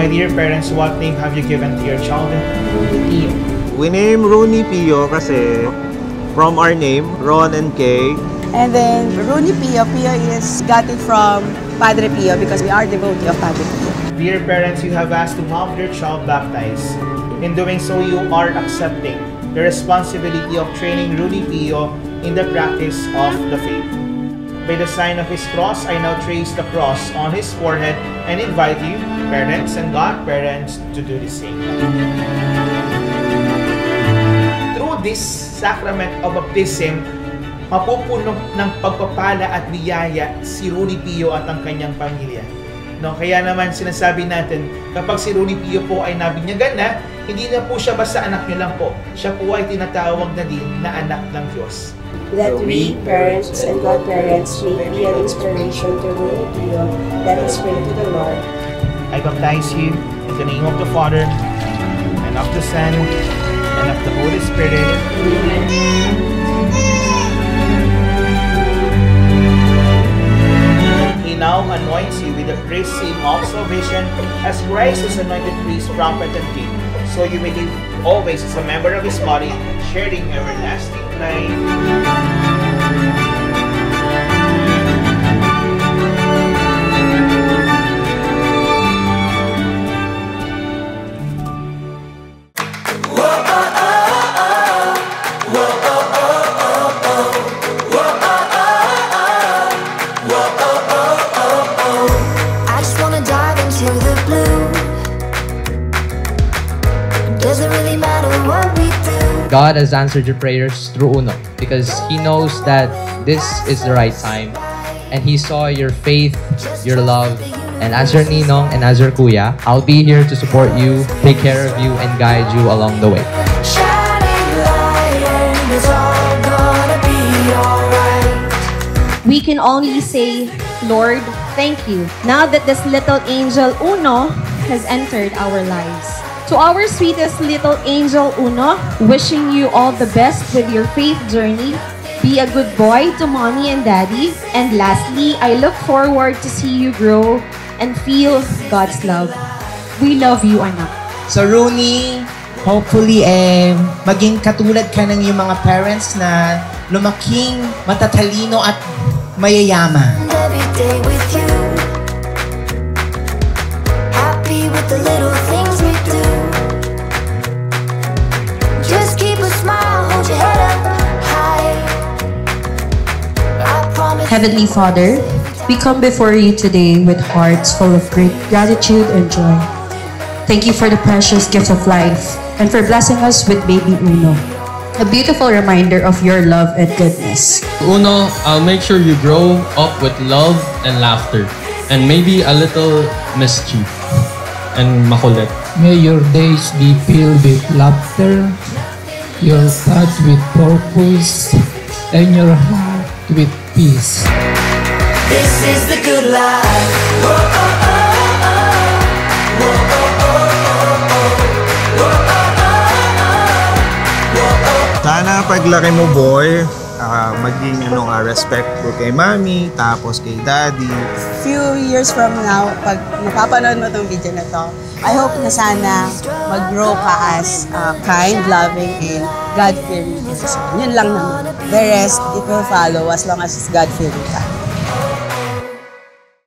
My dear parents, what name have you given to your child? Pio. We name Rooney Pio kasi from our name, Ron and Kay. And then Rooney Pio, Pio is got it from Padre Pio because we are devotee of Padre Pio. Dear parents, you have asked to have your child baptized. In doing so, you are accepting the responsibility of training Rooney Pio in the practice of the faith. By the sign of his cross, I now trace the cross on his forehead and invite you, parents and godparents, to do the same. Through this sacrament of baptism, mapupuno ng pagpapala at biyaya si Rooney Pio at ang kanyang pamilya. No, kaya naman sinasabi natin, kapag si Rooney Pio po ay nabinyagan na, hindi na po siya basta anak niyo lang po. Siya po ay tinatawag na din na anak ng Diyos. That we, parents and godparents, may be an inspiration to Rooney Pio. Let us pray to the Lord. I baptize you in the name of the Father, and of the Son, and of the Holy Spirit. Amen. He now anoints you with the priestly of salvation as Christ is anointed priest, prophet, and king. So you may live always as a member of his body, sharing everlasting life. God has answered your prayers through Uno because He knows that this is the right time and He saw your faith, your love, and as your ninong and as your kuya, I'll be here to support you, take care of you, and guide you along the way. We can only say, Lord, thank you. Now that this little angel Uno has entered our lives. To our sweetest little angel Uno, wishing you all the best with your faith journey. Be a good boy to mommy and daddy. And lastly, I look forward to see you grow and feel God's love. We love you, anak. So Rooney, hopefully maging katulad ka ng iyong mga parents na lumaking matatalino at mayayaman. Every day with you, happy with the little things we do. Just keep a smile, hold your head up high. I promise. Heavenly Father, we come before you today with hearts full of great gratitude and joy. Thank you for the precious gift of life and for blessing us with baby Uno. A beautiful reminder of your love and goodness. Uno, I'll make sure you grow up with love and laughter and maybe a little mischief and makulit. May your days be filled with laughter, your thoughts with purpose, and your heart with peace. This is the good life. Whoa, oh, oh, oh. Whoa, oh, oh, oh, oh. Whoa, oh, oh, oh. Whoa, oh. Sana paglaki mo, boy, maging respectful kay mami, tapos kay daddy. Few years from now, pag napapanood mo tong video na to, I hope na sana mag-grow ka as kind, loving, and God-fearing person. Yun lang naman. The rest, it will follow as long as God-fearing ka.